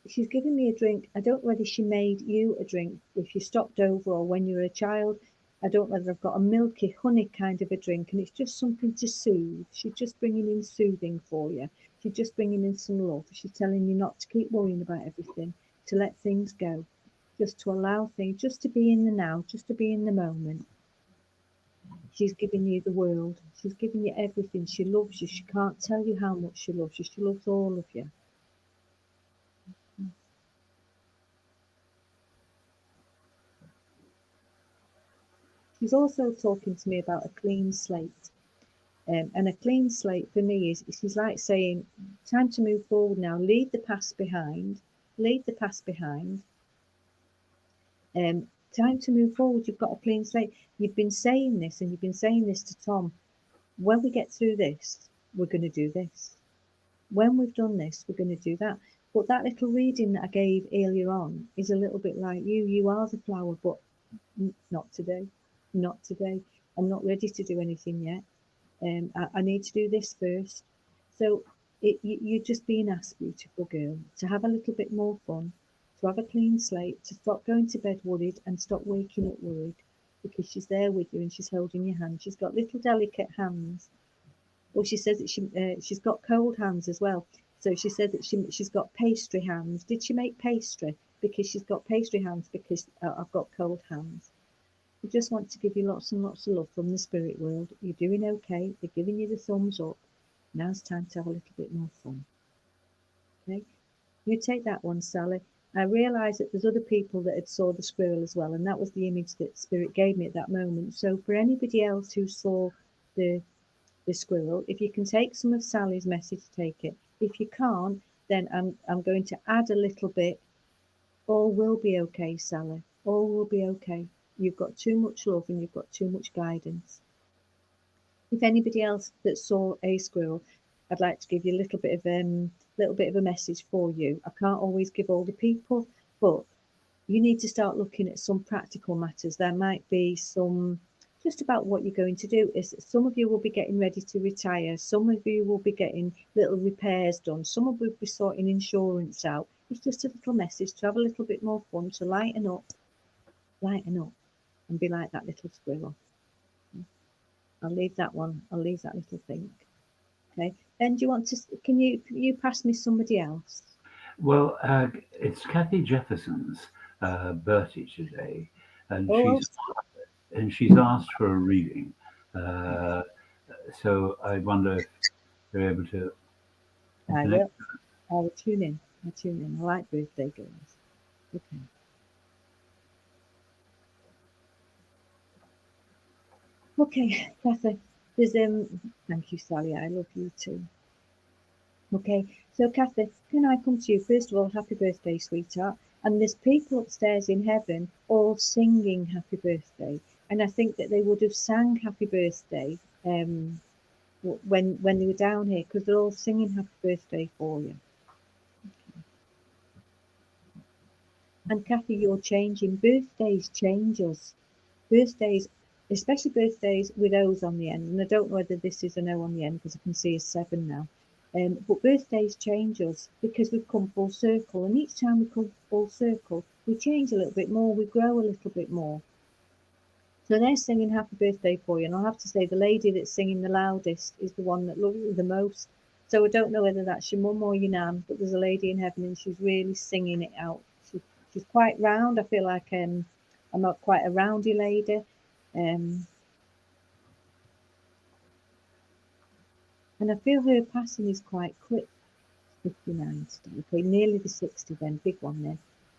she's given me a drink. I don't know whether she made you a drink if you stopped over or when you were a child. I don't know whether I've got a milky honey kind of a drink, and it's just something to soothe. She's just bringing in soothing for you. She's just bringing in some love. She's telling you not to keep worrying about everything, to let things go, just to allow things, just to be in the now, just to be in the moment. She's giving you the world. She's giving you everything. She loves you. She can't tell you how much she loves you. She loves all of you. She's also talking to me about a clean slate. And a clean slate for me is, she's like saying, time to move forward now. Leave the past behind. Leave the past behind. Time to move forward. You've got a clean slate. You've been saying this, and you've been saying this to Tom. When we get through this, we're going to do this. When we've done this, we're going to do that. But that little reading that I gave earlier on is a little bit like you. You are the flower, but not today. Not today. I'm not ready to do anything yet. I need to do this first. So you're just being asked, beautiful girl, to have a little bit more fun, to have a clean slate, to stop going to bed worried and stop waking up worried, because she's there with you and she's holding your hand. She's got little delicate hands. Well, she says that she's got cold hands as well. So she said that she's got pastry hands. Did she make pastry? Because she's got pastry hands because I've got cold hands. I just want to give you lots and lots of love from the spirit world. You're doing okay. They're giving you the thumbs up. Now it's time to have a little bit more fun. Okay, you take that one, Sally. I realised that there's other people that had saw the squirrel as well, and that was the image that spirit gave me at that moment. So for anybody else who saw the squirrel, if you can take some of Sally's message, take it. If you can't, then I'm going to add a little bit. All will be okay, Sally. All will be okay. You've got too much love and you've got too much guidance. If anybody else that saw a squirrel, I'd like to give you a little bit of a message for you. I can't always give all the people, but you need to start looking at some practical matters. There might be some just about what you're going to do. Is some of you will be getting ready to retire. Some of you will be getting little repairs done. Some of you will be sorting insurance out. It's just a little message to have a little bit more fun, to lighten up, and be like that little squirrel. I'll leave that one. I'll leave that little thing. Okay. Then do you want to? Can you pass me somebody else? Well, it's Kathy Jefferson's birthday today, and Oh, she's asked for a reading. So I wonder if you're able to I connect. will. I will tune in. I tune in. I like birthday girls. Okay. Okay, Kathy. There's Thank you, Sally. I love you too. Okay, so Kathy, can I come to you? First of all, happy birthday, sweetheart. And there's people upstairs in heaven all singing happy birthday. And I think that they would have sang happy birthday when they were down here, because they're all singing happy birthday for you. And Kathy, you're changing. Birthdays change us. Birthdays, especially birthdays with O's on the end. And I don't know whether this is an O on the end because I can see a 7 now. But birthdays change us because we've come full circle. And each time we come full circle, we change a little bit more. We grow a little bit more. So they're singing happy birthday for you. And I'll have to say the lady that's singing the loudest is the one that loves you the most. So I don't know whether that's your mum or your nan, but there's a lady in heaven and she's really singing it out. She's quite round. I feel like I'm not quite a roundy lady. And I feel her passing is quite quick. 59 today. Okay, nearly the 60 then, big one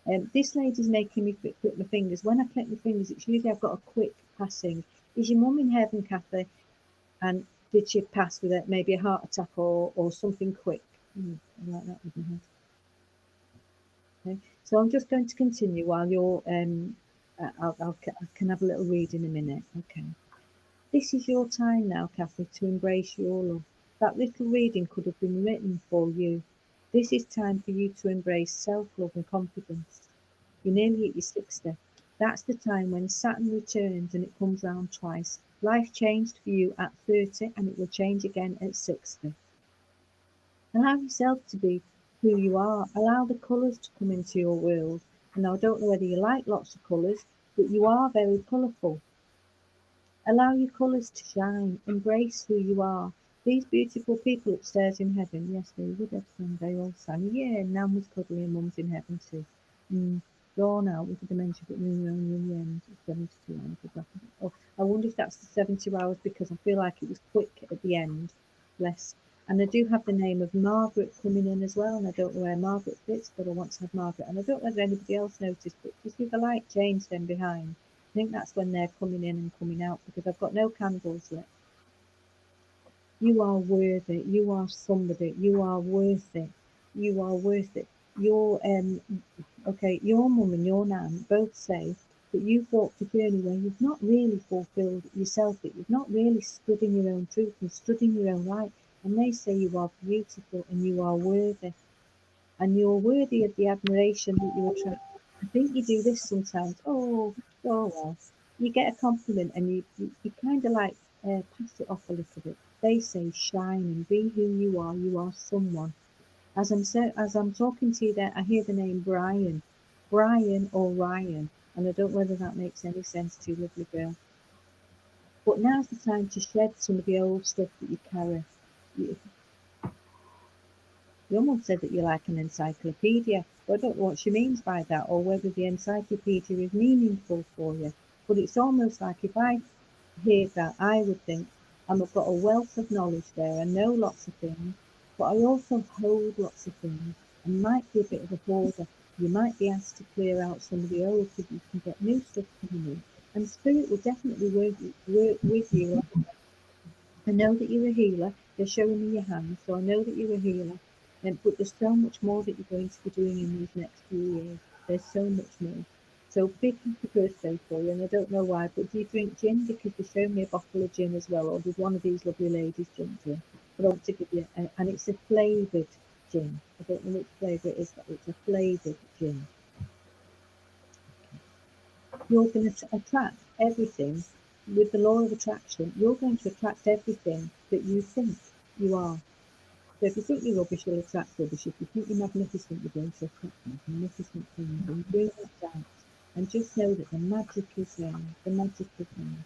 then. This lady's making me click my fingers. When I click my fingers, it's usually I've got a quick passing. Is your mum in heaven, Kathy? And did she pass with maybe a heart attack or something quick? I like that with my head. Okay, so I'm just going to continue while you're. I can have a little read in a minute. Okay. This is your time now, Kathy, to embrace your love. That little reading could have been written for you. This is time for you to embrace self-love and confidence. You're nearly at your 60. That's the time when Saturn returns and it comes round twice. Life changed for you at 30 and it will change again at 60. Allow yourself to be who you are. Allow the colours to come into your world. And I don't know whether you like lots of colours, but you are very colourful. Allow your colours to shine. Embrace who you are. These beautiful people upstairs in heaven, yes, they would have sung. They all sang. Yeah, Nan was cuddly and Mum's in heaven too. Gone out with the dementia, but only in the end, 72 hours. Oh, I wonder if that's the 72 hours because I feel like it was quick at the end. Bless. And I do have the name of Margaret coming in as well, and I don't know where Margaret fits, but I want to have Margaret. And I don't know whether anybody else noticed, but you see the light change then behind. I think that's when they're coming in and coming out because I've got no candles lit. You are worthy. You are somebody. You are worth it. You are worth it. Your your mum and your nan both say that you've walked a journey where you've not really fulfilled yourself, that you've not really stood in your own truth and stood in your own light. And they say you are beautiful and you are worthy. And you're worthy of the admiration that you attract. I think you do this sometimes. Oh well. You get a compliment and you kind of like pass it off a little bit. They say shine and be who you are. You are someone. As I'm talking to you there, I hear the name Brian. Brian or Ryan, and I don't know whether that makes any sense to you, lovely girl. But now's the time to shed some of the old stuff that you carry. You, your mum said that you're like an encyclopedia, but I don't know what she means by that, or whether the encyclopedia is meaningful for you. But it's almost like if I hear that, I would think I've got a wealth of knowledge there. I know lots of things, but I also hold lots of things and might be a bit of a hoarder. You might be asked to clear out some of the old so that you can get new stuff coming in. And Spirit will definitely work with you. I know that you're a healer. They're showing me your hands, so I know that you're a healer. But there's so much more that you're going to be doing in these next few years. There's so much more. So big happy birthday for you, and I don't know why, but do you drink gin? Because they showed me a bottle of gin as well, or did one of these lovely ladies drink gin? But I want to give you, and it's a flavoured gin. I don't know which flavour it is, but it's a flavoured gin. You're going to attract everything with the law of attraction. You're going to attract everything that you think you are. So if you think you're rubbish, you'll attract rubbish. If you think you're magnificent, you're going to attract magnificent things. And bring that down. And just know that the magic is there. The magic is there.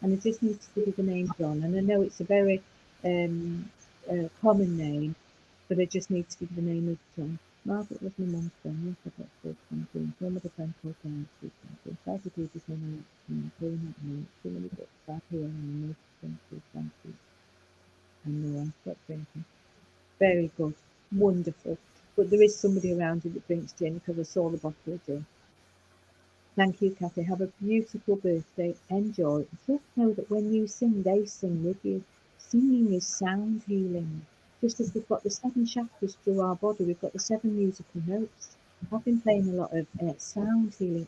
And I just need to give you the name John. And I know it's a very common name, but I just need to give you the name of John. Margaret was my mum's friend. Yes, I got four something. One with a friend called Dan. Five of people saying too many books back here and most thank you. And no one stopped drinking. Very good. Wonderful. But there is somebody around you that drinks gin because I saw the bottle of gin. Thank you, Kathy. Have a beautiful birthday. Enjoy. Just know that when you sing, they sing with you. Singing is sound healing. Just as we've got the 7 chakras through our body, we've got the 7 musical notes. I've been playing a lot of sound healing.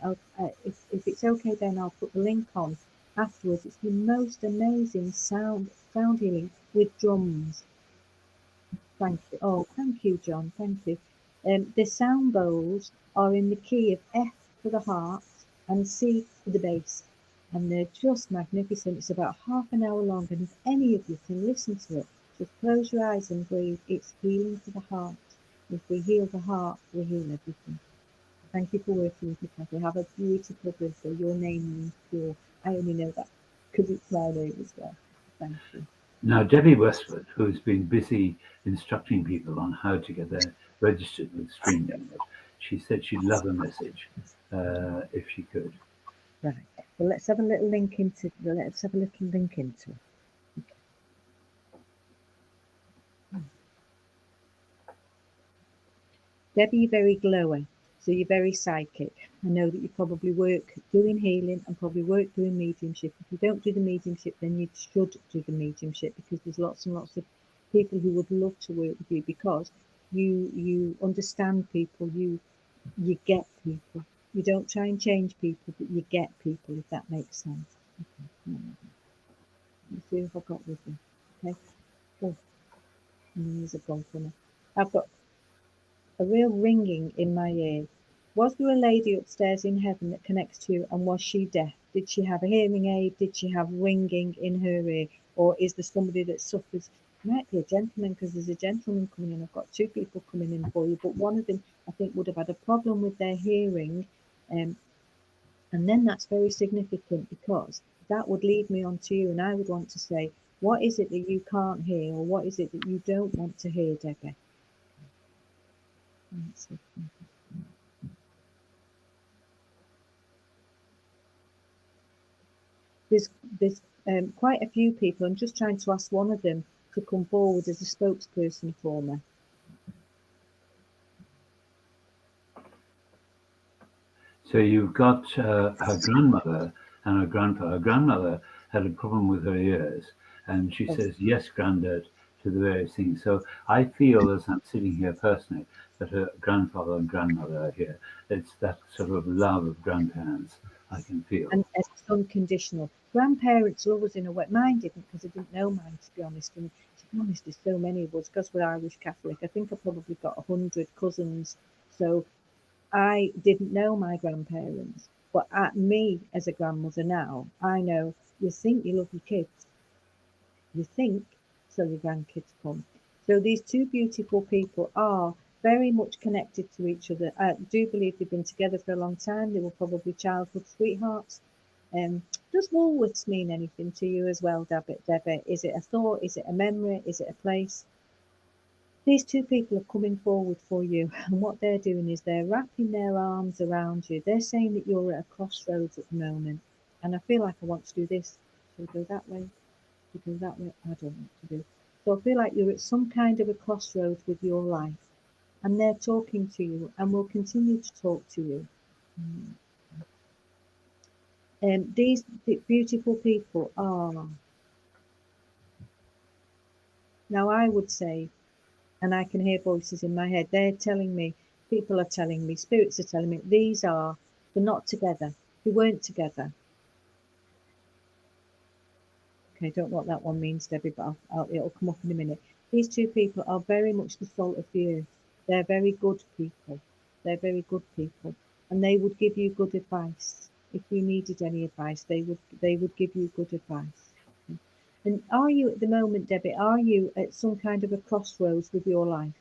If it's okay, then I'll put the link on afterwards. It's the most amazing sound healing with drums. Thank you. Oh, thank you, John. Thank you. The sound bowls are in the key of F for the heart and C for the bass. And they're just magnificent. It's about half an hour long. And if any of you can listen to it, just close your eyes and breathe. It's healing for the heart. If we heal the heart, we heal everything. Thank you for working with me, Kathy. Have a beautiful birthday. Your name means pure. I only know that because it's my name as well. Thank you. Now, Debbie Westwood, who's been busy instructing people on how to get their registered with StreamYard, she said she'd love a message if she could. Right. Well, let's have a little link into. Let's have a little link into it. Okay. Debbie, you're very glowy, so you're very psychic. I know that you probably work doing healing and probably work doing mediumship. If you don't do the mediumship, then you should do the mediumship because there's lots and lots of people who would love to work with you because you understand people, you get people. You don't try and change people, but you get people, if that makes sense. Okay. Let's see if I got with you. Okay. Oh, these have gone for me. I've got a real ringing in my ear. Was there a lady upstairs in heaven that connects to you, and was she deaf? Did she have a hearing aid? Did she have ringing in her ear? Or is there somebody that suffers? It might be a gentleman because there's a gentleman coming in. I've got 2 people coming in for you, but one of them I think would have had a problem with their hearing. And then that's very significant because that would lead me on to you, and I would want to say, what is it that you can't hear, or what is it that you don't want to hear, Debbie? There's quite a few people. I'm just trying to ask one of them to come forward as a spokesperson for me. So you've got her grandmother and her grandpa. Her grandmother had a problem with her ears, and she says, yes, Grandad, to the various things. So I feel, as I'm sitting here personally, that her grandfather and grandmother are here. It's that sort of love of grandparents I can feel. And it's unconditional. Grandparents love us in a way. Mine didn't because I didn't know mine, to be honest. And to be honest, there's so many of us because we're Irish Catholic. I think I probably got 100 cousins. So I didn't know my grandparents. But at me as a grandmother now, I know you think you love your kids. You think, so your grandkids come. So these two beautiful people are very much connected to each other. I do believe they've been together for a long time. They were probably childhood sweethearts. Does Woolworths mean anything to you as well, Debbie? Is it a thought? Is it a memory? Is it a place? These two people are coming forward for you, and what they're doing is they're wrapping their arms around you. They're saying that you're at a crossroads at the moment, and I feel like I want to do this. Should we go that way? Should we go that way? I don't know what to do. So I feel like you're at some kind of a crossroads with your life, and they're talking to you, and will continue to talk to you. These beautiful people are, now I would say, and I can hear voices in my head, they're telling me, people are telling me, spirits are telling me, they're not together. They weren't together. Okay, I don't know what that one means, Debbie, but it'll come up in a minute. These two people are very much the salt of the earth. They're very good people. They're very good people. And they would give you good advice. If you needed any advice, they would give you good advice. And are you at the moment, Debbie, are you at some kind of a crossroads with your life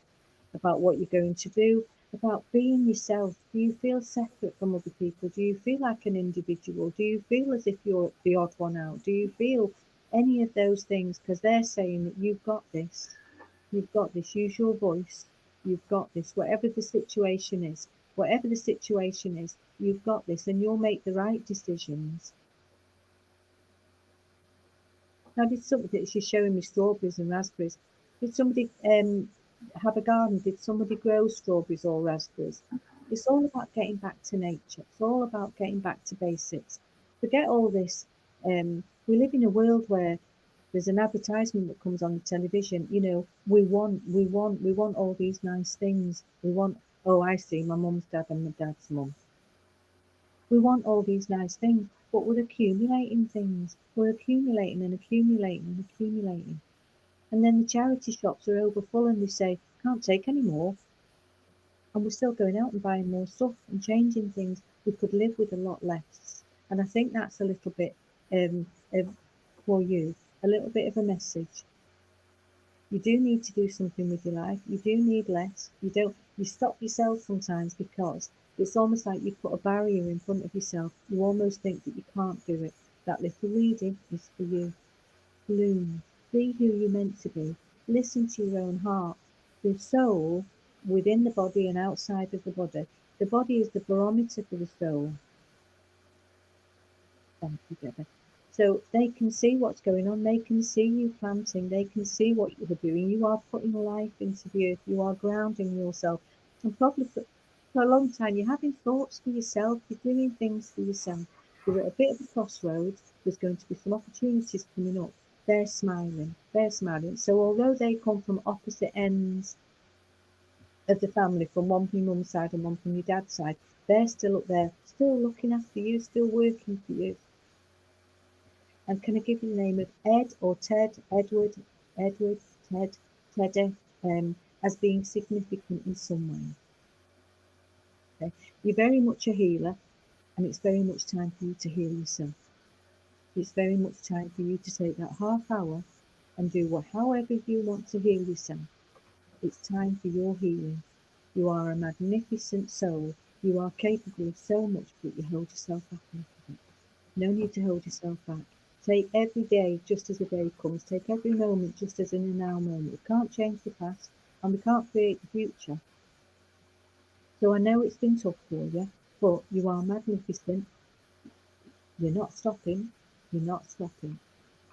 about what you're going to do, about being yourself? Do you feel separate from other people? Do you feel like an individual? Do you feel as if you're the odd one out? Do you feel any of those things? Because they're saying that you've got this. You've got this. Use your voice. You've got this. Whatever the situation is, you've got this, and you'll make the right decisions. Now, she's showing me strawberries and raspberries. Did somebody have a garden? Did somebody grow strawberries or raspberries? It's all about getting back to nature. It's all about getting back to basics. Forget all this. We live in a world where there's an advertisement that comes on the television. You know, we want all these nice things. We want, oh, I see, my mum's dad and my dad's mum. We want all these nice things, but we're accumulating things. We're accumulating and accumulating and accumulating. And then the charity shops are overfull and they say, can't take any more. And we're still going out and buying more stuff and changing things. We could live with a lot less. And I think that's a little bit for you, a little bit of a message. You do need to do something with your life. You do need less. You stop yourself sometimes because it's almost like you put a barrier in front of yourself. You almost think that you can't do it. That little reading is for you. Bloom. Be who you're meant to be. Listen to your own heart. The soul within the body and outside of the body. The body is the barometer for the soul. Thank you, Deborah. So they can see what's going on. They can see you planting. They can see what you're doing. You are putting life into the earth. You are grounding yourself. And probably for a long time, you're having thoughts for yourself. You're doing things for yourself. You're at a bit of a crossroads. There's going to be some opportunities coming up. They're smiling. They're smiling. So although they come from opposite ends of the family, from one from your mum's side and one from your dad's side, they're still up there, still looking after you, still working for you. And can I give you the name of Ed or Ted, Edward, Ted, Teddy, as being significant in some way? Okay. You're very much a healer, and it's very much time for you to heal yourself. It's very much time for you to take that half hour and do however you want to heal yourself. It's time for your healing. You are a magnificent soul. You are capable of so much, but you hold yourself back a little bit. No need to hold yourself back. Take every day just as a day comes. Take every moment just as in a now moment. We can't change the past and we can't create the future. So I know it's been tough for you, but you are magnificent. You're not stopping. You're not stopping.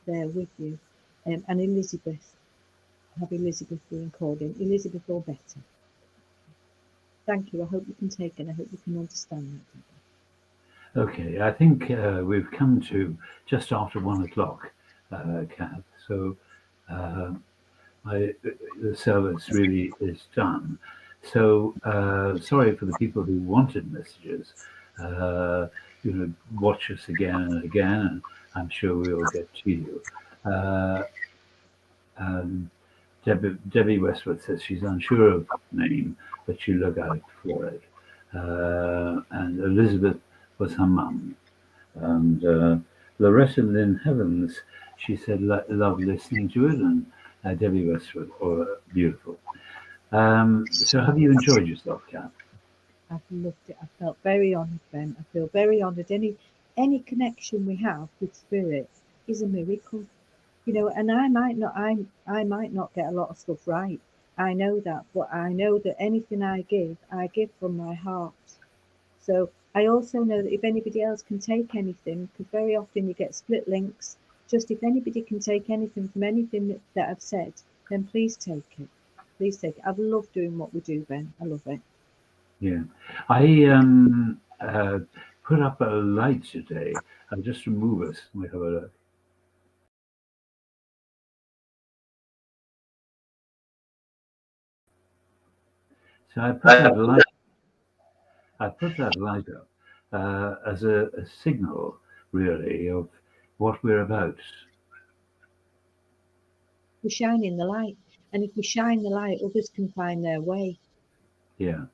They're with you. And Elizabeth, have Elizabeth being called in. Elizabeth or better. Thank you. I hope you can take it. I hope you can understand that. Okay, I think we've come to just after 1 o'clock, Kath. So the service really is done. So sorry for the people who wanted messages. Watch us again and again, and I'm sure we'll get to you. Debbie Westwood says she's unsure of the name, but she'll look out for it. And Elizabeth was her mum. And Loretta Lynn Heavens, she said, love listening to it. And Debbie Westwood, or beautiful. So have you enjoyed yourself, Kat? I've loved it. I felt very honoured, Ben. I feel very honoured. Any connection we have with spirit is a miracle, you know. And I might not get a lot of stuff right. I know that, but I know that anything I give from my heart. So I also know that if anybody else can take anything, because very often you get split links. Just if anybody can take anything from anything that I've said, then please take it. Please take it. I've loved doing what we do, Ben. I love it. Yeah. I put up a light today. I'll just remove it. We have a look. So I put that light up as a signal, really, of what we're about. We're shining the light. And if we shine the light, others can find their way. Yeah.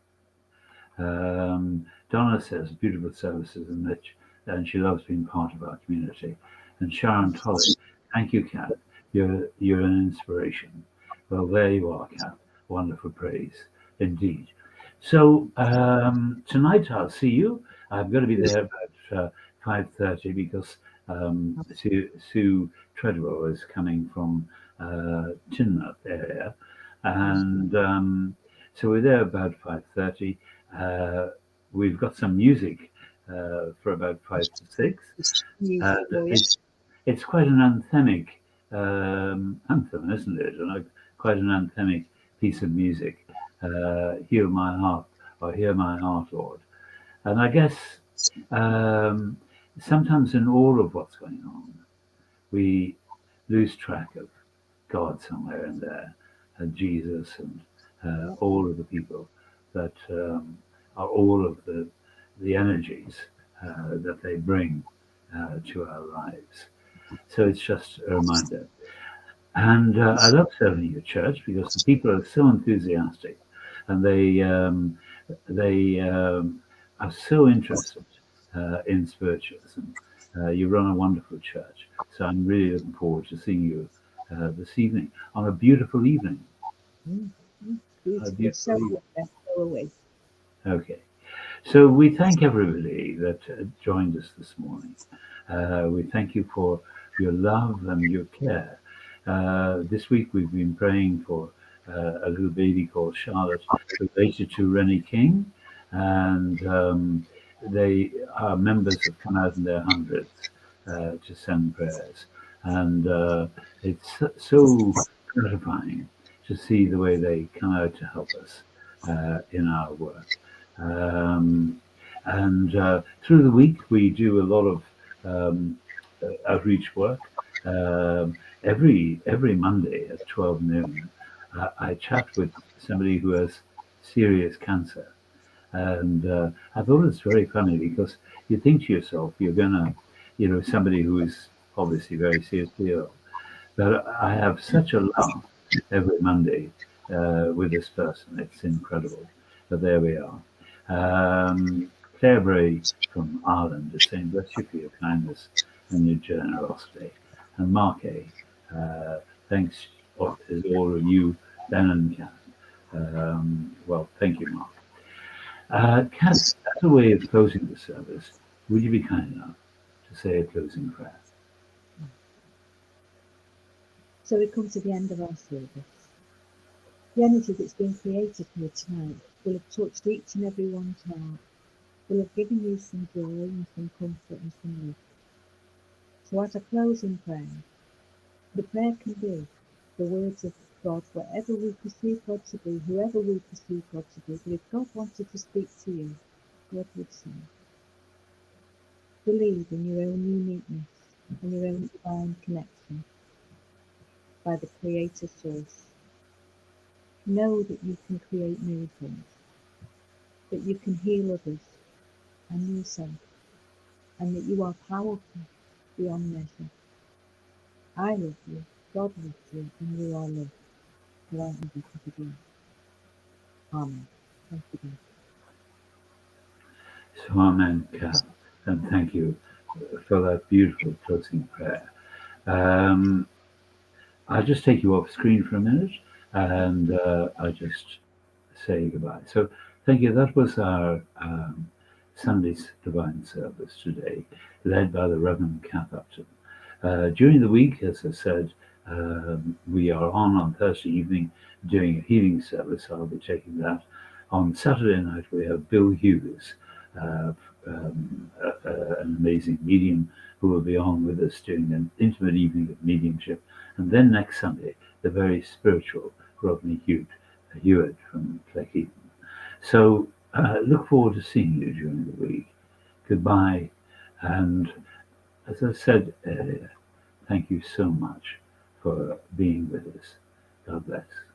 Donna says beautiful services and Mitch, and she loves being part of our community. And Sharon Tolley, thank you, Kat. You're an inspiration. Well, there you are, Kat. Wonderful praise, indeed. So tonight I'll see you. I'm going to be there about 5:30 because Sue Treadwell is coming from Tynmouth area, and so we're there about 5:30. We've got some music for about 5 to 6. Music, oh, yeah. It's quite an anthemic anthem, isn't it? And quite an anthemic piece of music. Heal my heart, or hear my heart, Lord. And I guess sometimes in all of what's going on, we lose track of God somewhere in there, and Jesus, and all of the people that are all of the energies that they bring to our lives. So it's just a reminder. And I love serving your church because the people are so enthusiastic, and they are so interested in spiritualism. You run a wonderful church, so I'm really looking forward to seeing you this evening on a beautiful evening. A Beautiful. beautiful So evening. so away. Okay. So we thank everybody that joined us this morning. We thank you for your love and your care. This week we've been praying for a little baby called Charlotte, related to Rennie King, and our members have come out in their hundreds to send prayers, and it's so gratifying to see the way they come out to help us in our work. And through the week, we do a lot of outreach work. Every Monday at 12 noon, I chat with somebody who has serious cancer. And I thought it's very funny because you think to yourself, you're going to, somebody who is obviously very seriously ill. But I have such a laugh every Monday with this person. It's incredible. But there we are. Claire Bray from Ireland is saying, bless you for your kindness and your generosity. And Mark A, thanks as all of you, Ben and Kat. Well, thank you, Mark. Kat, as a way of closing the service, would you be kind enough to say a closing prayer? So we come to the end of our service. The energy that's been created here tonight will have touched each and every one's heart, will have given you some joy and some comfort and some love. So as a closing prayer, the prayer can be the words of God, whatever we perceive God to be, whoever we perceive God to be. But if God wanted to speak to you, God would say, believe in your own uniqueness and your own divine connection by the Creator Source. Know that you can create miracles, that you can heal others and yourself, and that you are powerful beyond measure. I love you, God loves you, and you are loved. Grant me to begin. Amen. Thank you, God. So, amen, Kat, and thank you for that beautiful closing prayer. I'll just take you off screen for a minute, and I'll just say goodbye. So thank you. That was our Sunday's Divine Service today, led by the Reverend Kath Upton. During the week, as I said, we are on Thursday evening doing a healing service. I'll be taking that. On Saturday night, we have Bill Hughes, an amazing medium who will be on with us doing an intimate evening of mediumship. And then next Sunday, the very spiritual Rodney Hewitt from Cleckheaton. So look forward to seeing you during the week. Goodbye. And as I said earlier, thank you so much for being with us. God bless.